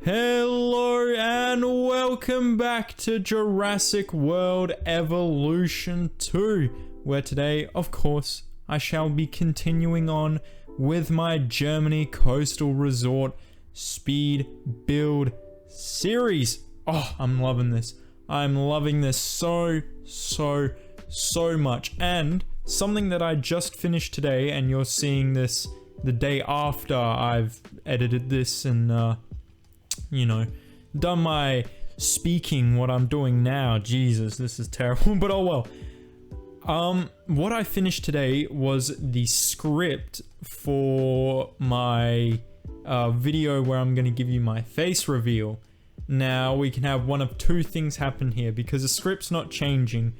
Hello and welcome back to Jurassic World Evolution 2, where today, of course, I shall be continuing on with my Germany Coastal Resort Speed Build series. Oh, I'm loving this. I'm loving this so much. And something that I just finished today, and you're seeing this the day after I've edited this and done my speaking, what I'm doing now. Jesus, this is terrible, but oh well. What I finished today was the script for my video where I'm going to give you my face reveal. Now, we can have one of two things happen here, because the script's not changing,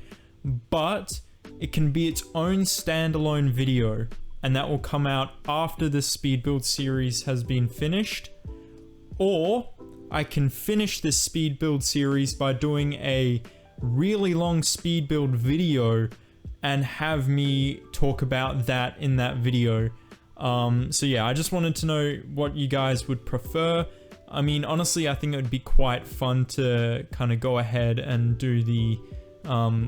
but it can be its own standalone video, and that will come out after the speed build series has been finished. Or I can finish this speed build series by doing a really long speed build video and have me talk about that in that video. So yeah, I just wanted to know what you guys would prefer. I mean, honestly, I think it would be quite fun to kind of go ahead and do the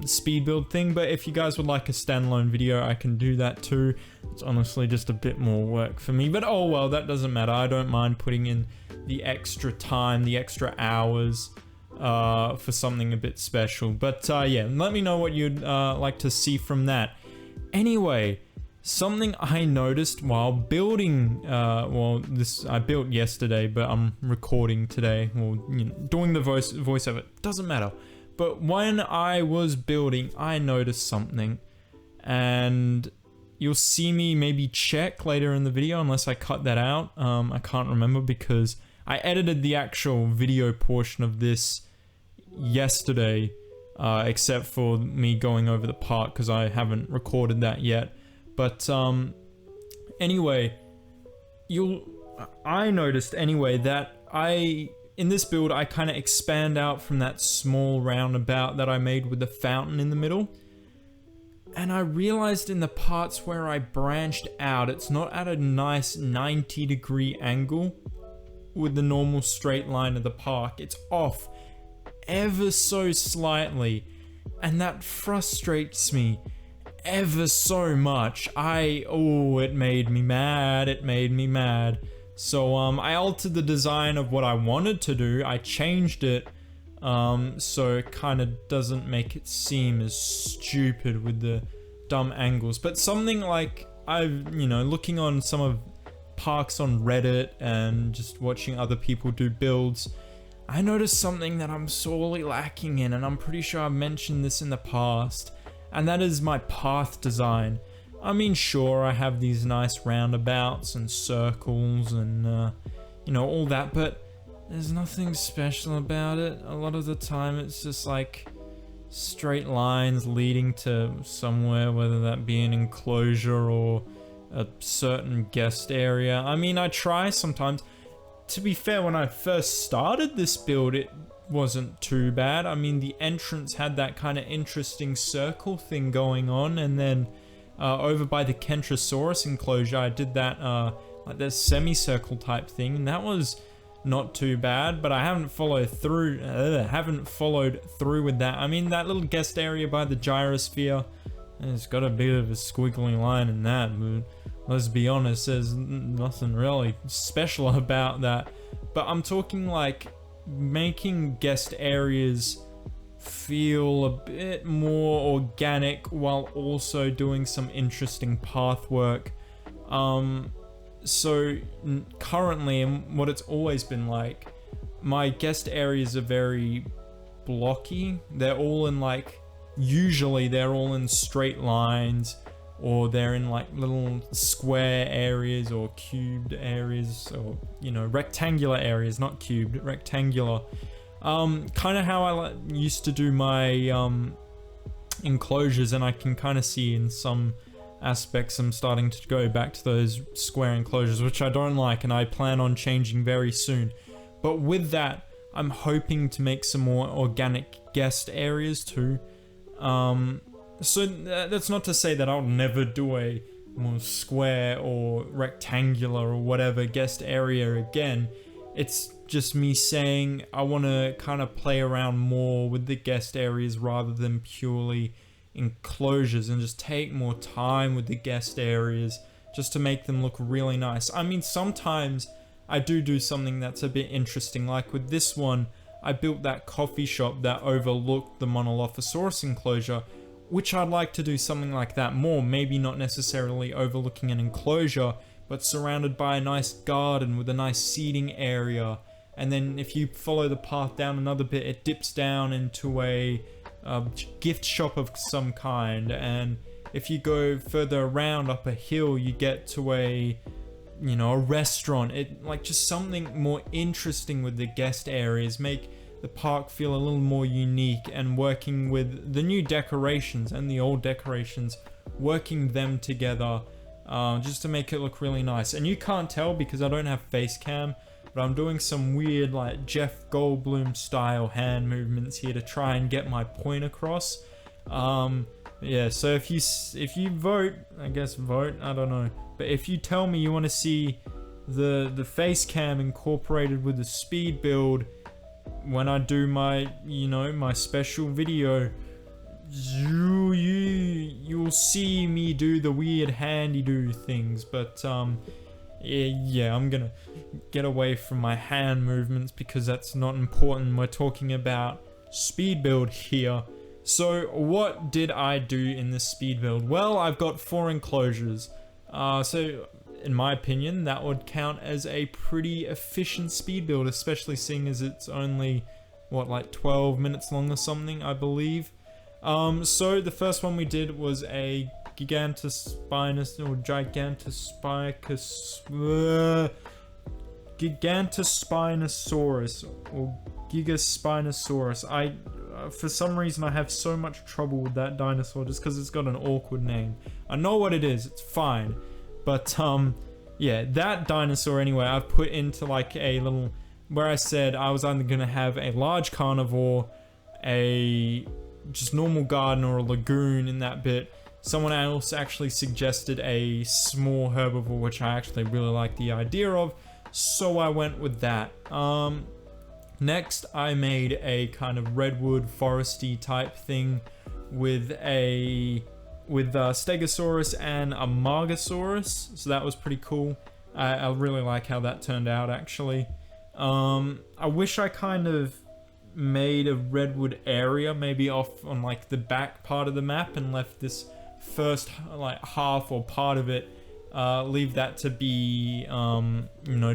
speed build thing, but if you guys would like a standalone video, I can do that too. It's honestly just a bit more work for me, but oh well, that doesn't matter. I don't mind putting in the extra time, the extra hours for something a bit special. But yeah, let me know what you'd like to see from that. Anyway, something I noticed while building, this I built yesterday, but I'm recording today, or doing the voiceover, doesn't matter. But when I was building, I noticed something, and you'll see me maybe check later in the video, unless I cut that out. I can't remember because I edited the actual video portion of this yesterday, except for me going over the part because I haven't recorded that yet. But anyway, I noticed anyway that in this build, I kind of expand out from that small roundabout that I made with the fountain in the middle. And I realized in the parts where I branched out, it's not at a nice 90-degree angle with the normal straight line of the park. It's off ever so slightly. And that frustrates me ever so much. It made me mad. It made me mad. So I altered the design of what I wanted to do. I changed it so it kind of doesn't make it seem as stupid with the dumb angles. But something like looking on some of parks on Reddit and just watching other people do builds, I noticed something that I'm sorely lacking in, and I'm pretty sure I've mentioned this in the past, and that is my path design. I mean, sure, I have these nice roundabouts and circles and, all that, but there's nothing special about it. A lot of the time, it's just like straight lines leading to somewhere, whether that be an enclosure or a certain guest area. I mean, I try sometimes. To be fair, when I first started this build, it wasn't too bad. I mean, the entrance had that kind of interesting circle thing going on, and then over by the Chandrasaurus Enclosure, I did that like that semicircle type thing, and that was not too bad. But I haven't followed through with that. I mean, that little guest area by the gyrosphere, it's got a bit of a squiggly line in that, but let's be honest, there's nothing really special about that. But I'm talking like making guest areas feel a bit more organic while also doing some interesting path work. So currently, and what it's always been like, my guest areas are very blocky. They're all in usually they're all in straight lines, or they're in like little square areas or cubed areas, or rectangular areas, not cubed, rectangular. Kind of how I used to do my enclosures, and I can kind of see in some aspects I'm starting to go back to those square enclosures, which I don't like, and I plan on changing very soon. But with that, I'm hoping to make some more organic guest areas too. So that's not to say that I'll never do a more square or rectangular or whatever guest area again. it's just me saying I want to kind of play around more with the guest areas rather than purely enclosures, and just take more time with the guest areas just to make them look really nice. I mean, sometimes I do something that's a bit interesting, like with this one, I built that coffee shop that overlooked the Monolophosaurus enclosure, which I'd like to do something like that more, maybe not necessarily overlooking an enclosure, but surrounded by a nice garden with a nice seating area. And then if you follow the path down another bit, it dips down into a gift shop of some kind, and if you go further around up a hill, you get to a restaurant. It like just something more interesting with the guest areas, make the park feel a little more unique, and working with the new decorations and the old decorations, working them together just to make it look really nice. And you can't tell because I don't have face cam, but I'm doing some weird like Jeff Goldblum style hand movements here to try and get my point across. Yeah, so if you vote, I guess vote, I don't know, but if you tell me you want to see the face cam incorporated with the speed build when I do my my special video, you'll see me do the weird handy do things. But yeah, I'm gonna get away from my hand movements because that's not important. We're talking about speed build here. So what did I do in this speed build? Well, I've got 4 enclosures. So in my opinion, that would count as a pretty efficient speed build, especially seeing as it's only, what, like 12 minutes long or something, I believe. So the first one we did was a Gigantospinous or Gigantospinosaurus or Gigaspinosaurus. For some reason I have so much trouble with that dinosaur just because it's got an awkward name. I know what it is, it's fine. But yeah, that dinosaur anyway, I've put into like a little, where I said I was either gonna have a large carnivore, a just normal garden, or a lagoon in that bit. Someone else actually suggested a small herbivore, which I actually really like the idea of, so I went with that. Next, I made a kind of redwood foresty type thing with Stegosaurus and a Margosaurus, so that was pretty cool. I really like how that turned out, actually. I wish I kind of made a redwood area maybe off on like the back part of the map and left this first like half or part of it, leave that to be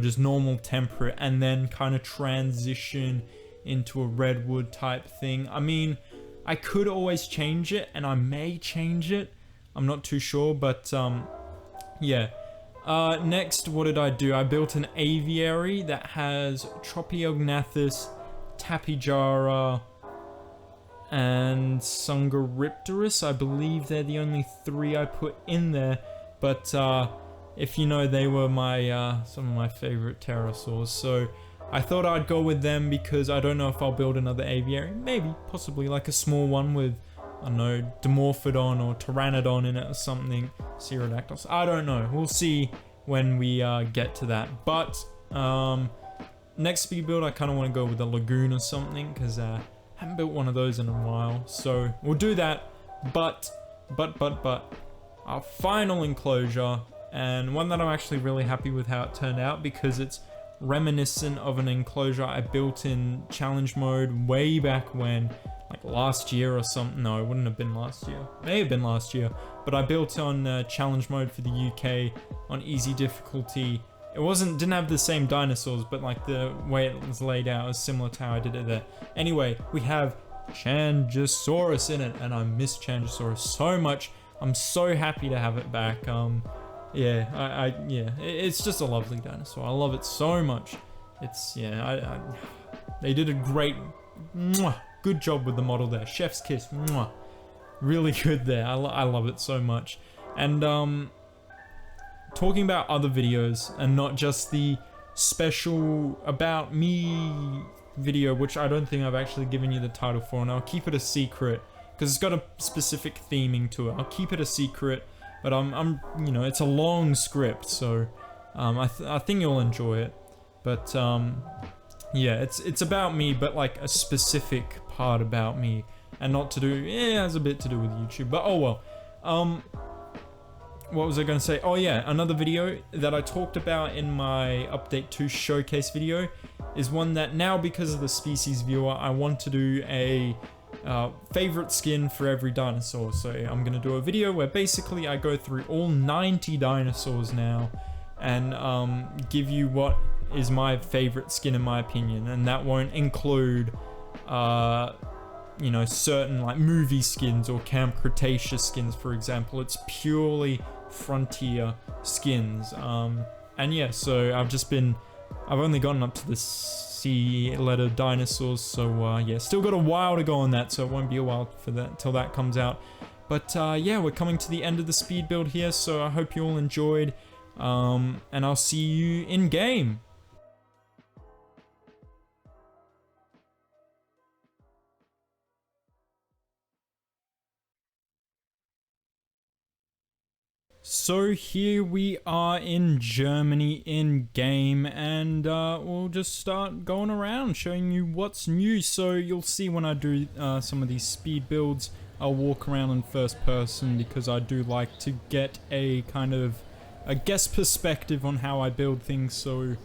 just normal temperate, and then kind of transition into a redwood type thing. I mean, I could always change it, and I may change it, I'm not too sure, but yeah. Next, what did I do? I built an aviary that has Tropiognathus, Tapijara, and Sungaripterus. I believe they're the only 3 I put in there, but if you know, they were my some of my favorite pterosaurs, so I thought I'd go with them because I don't know if I'll build another aviary. Maybe, possibly, like a small one with, I don't know, Dimorphodon or Pteranodon in it or something, Pterodactyls. I don't know, we'll see when we get to that. But next speed build, I kind of want to go with a lagoon or something, because I haven't built one of those in a while, so we'll do that. But our final enclosure, and one that I'm actually really happy with how it turned out, because it's reminiscent of an enclosure I built in challenge mode way back when, like last year or something. No, it wouldn't have been last year, may have been last year, but I built on challenge mode for the UK on easy difficulty. It didn't have the same dinosaurs, but like the way it was laid out is similar to how I did it there. Anyway, we have Chandrasaurus in it, and I miss Chandrasaurus so much. I'm so happy to have it back. Yeah, yeah, it's just a lovely dinosaur. I love it so much. It's, yeah, they did a great, good job with the model there. Chef's kiss, really good there. I love it so much. And talking about other videos and not just the special about me video, which I don't think I've actually given you the title for, and I'll keep it a secret because it's got a specific theming to it. I'll keep it a secret, but it's a long script, so I think you'll enjoy it. But yeah, it's about me, but like a specific part about me, and not to do, it has a bit to do with YouTube, but oh well. What was I going to say? Oh yeah, another video that I talked about in my Update 2 showcase video is one that now, because of the species viewer, I want to do a favorite skin for every dinosaur. So I'm going to do a video where basically I go through all 90 dinosaurs now and give you what is my favorite skin in my opinion, and that won't include you know, certain like movie skins or Camp Cretaceous skins, for example. It's purely frontier skins. And yeah, so I've only gotten up to the C letter dinosaurs, so yeah, still got a while to go on that, so it won't be a while for that till that comes out. But yeah, we're coming to the end of the speed build here, so I hope you all enjoyed, and I'll see you in game. So here we are in Germany in game, and we'll just start going around showing you what's new. So you'll see when I do some of these speed builds, I'll walk around in first person because I do like to get a kind of a guest perspective on how I build things, so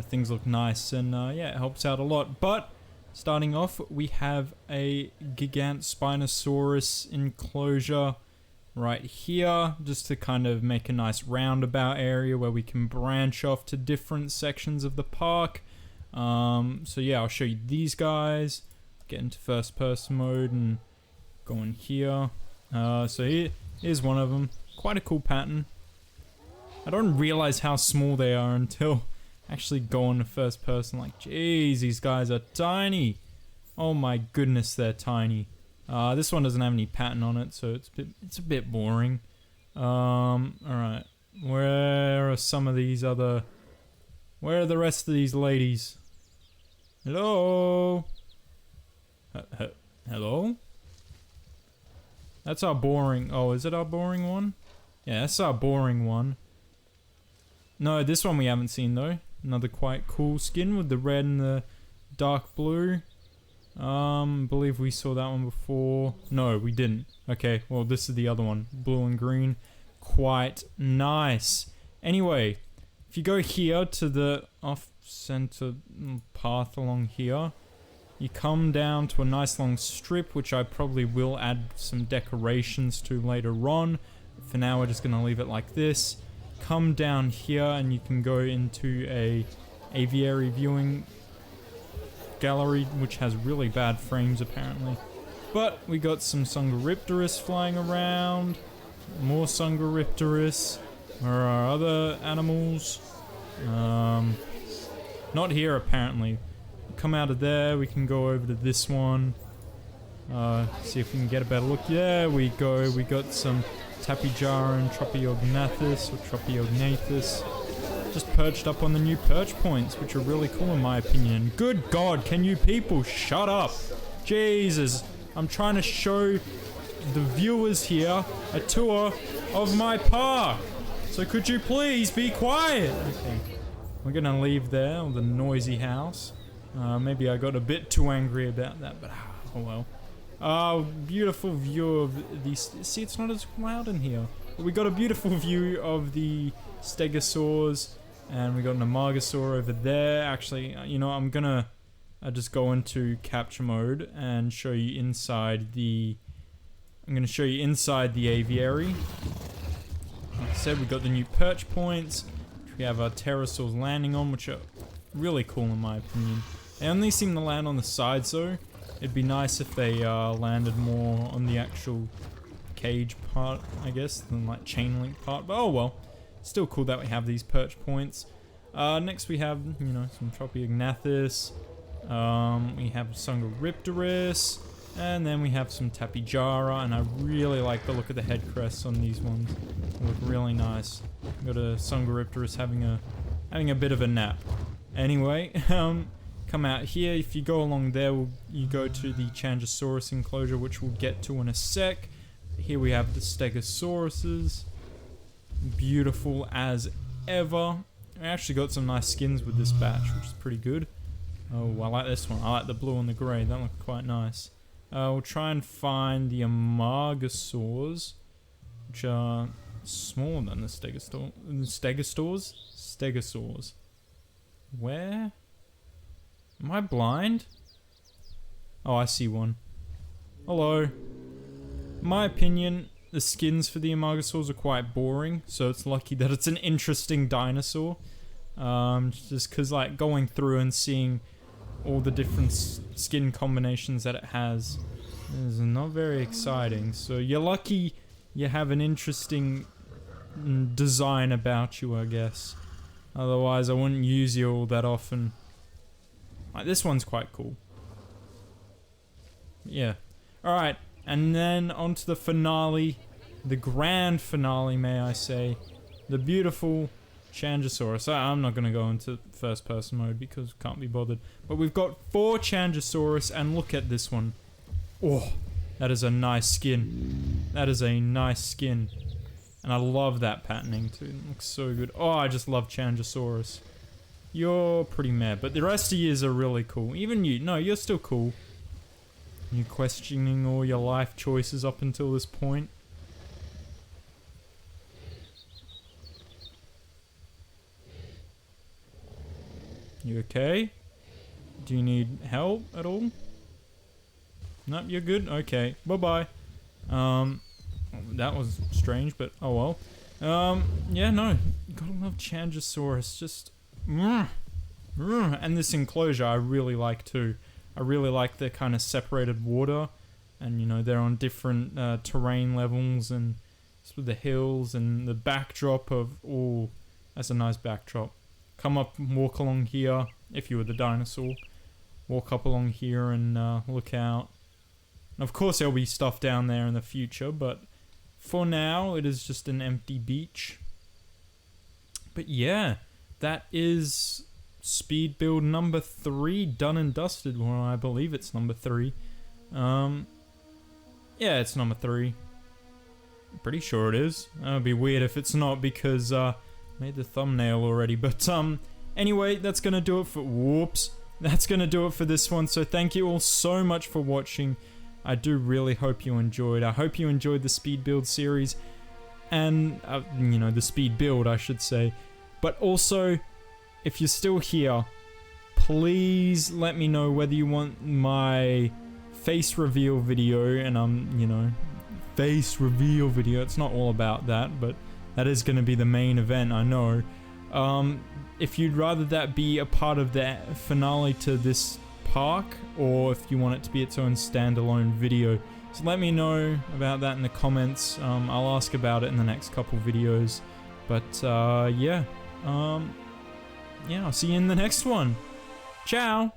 things look nice, and yeah, it helps out a lot. But starting off, we have a Gigant Spinosaurus Enclosure right here, just to kind of make a nice roundabout area where we can branch off to different sections of the park. So yeah, I'll show you these guys, get into first person mode and go in here. So here's one of them, quite a cool pattern. I don't realize how small they are until I actually go into first person. Like, geez, these guys are tiny. Oh my goodness, they're tiny. This one doesn't have any pattern on it, so it's a bit boring. Alright. Where are some of these other... Where are the rest of these ladies? Hello? Hello? That's our boring... Oh, is it our boring one? Yeah, that's our boring one. No, this one we haven't seen though. Another quite cool skin with the red and the dark blue. Believe we saw that one before. No, we didn't. Okay, well this is the other one. Blue and green. Quite nice. Anyway, if you go here to the off-center path along here, you come down to a nice long strip, which I probably will add some decorations to later on. For now, we're just going to leave it like this. Come down here and you can go into a aviary viewing gallery, which has really bad frames apparently. But we got some Sangaripterus flying around, more Sangaripterus. Where are other animals? Not here apparently. Come out of there, we can go over to this one. See if we can get a better look. Yeah, we go. We got some Tapijaran, Tropiognathus, or Tropiognathus, just perched up on the new perch points, which are really cool in my opinion. Good God, can you people shut up? Jesus, I'm trying to show the viewers here a tour of my park. So could you please be quiet? Okay, we're gonna leave there, the noisy house. Maybe I got a bit too angry about that, but oh well. Beautiful view of these. See, it's not as loud in here. But we got a beautiful view of the Stegosaurs, and we got an Amargasaur over there. Actually, you know, I'm gonna just go into capture mode and show you inside the. I'm gonna show you inside the aviary. Like I said, we got the new perch points, which we have our pterosaurs landing on, which are really cool in my opinion. They only seem to land on the sides though. It'd be nice if they landed more on the actual cage part, I guess, than like chain link part. But oh well, still cool that we have these perch points. Next we have, you know, some Tropiognathus. We have Sangaripterus, and then we have some Tapijara, and I really like the look of the head crests on these ones. They look really nice. Got a Sangaripterus having a bit of a nap. Anyway, come out here. If you go along there, you go to the Chandrasaurus Enclosure, which we'll get to in a sec. Here we have the Stegosauruses. Beautiful as ever. I actually got some nice skins with this batch, which is pretty good. Oh, I like this one. I like the blue and the grey. That looks quite nice. We'll try and find the Amargasaurs, which are smaller than the Stegosaurs. Where? Am I blind? Oh, I see one. Hello. In my opinion, the skins for the Amargasaurs are quite boring, so it's lucky that it's an interesting dinosaur. Just because, like, going through and seeing all the different skin combinations that it has is not very exciting. So you're lucky you have an interesting design about you, I guess. Otherwise, I wouldn't use you all that often. Like, this one's quite cool. Yeah. Alright, and then on to the finale. The grand finale, may I say. The beautiful Chandrasaurus. I'm not going to go into first person mode because can't be bothered. But we've got 4 Chandrasaurus, and look at this one. Oh, that is a nice skin. That is a nice skin. And I love that patterning too. It looks so good. Oh, I just love Chandrasaurus. You're pretty mad, but the rest of yous are really cool. Even you. No, you're still cool. You're questioning all your life choices up until this point. You okay? Do you need help at all? Nope, you're good? Okay, bye-bye. That was strange, but oh well. Yeah, no. You gotta love Chandrasaurus, just... And this enclosure I really like too. I really like the kind of separated water. And, you know, they're on different terrain levels and just with the hills and the backdrop of... Oh, that's a nice backdrop. Come up and walk along here, if you were the dinosaur. Walk up along here and look out. And of course there'll be stuff down there in the future, but for now it is just an empty beach. But yeah, that is speed build number 3 done and dusted. Well, I believe it's number 3. Yeah, it's number 3. I'm pretty sure it is. That would be weird if it's not because made the thumbnail already, but anyway, that's gonna do it for that's gonna do it for this one. So thank you all so much for watching. I do really hope you enjoyed. I hope you enjoyed the speed build series, and you know, the speed build I should say. But also, if you're still here, please let me know whether you want my face reveal video, and you know, face reveal video. It's not all about that, but that is going to be the main event, I know. If you'd rather that be a part of the finale to this park, or if you want it to be its own standalone video. So let me know about that in the comments. I'll ask about it in the next couple videos. But yeah, I'll see you in the next one. Ciao!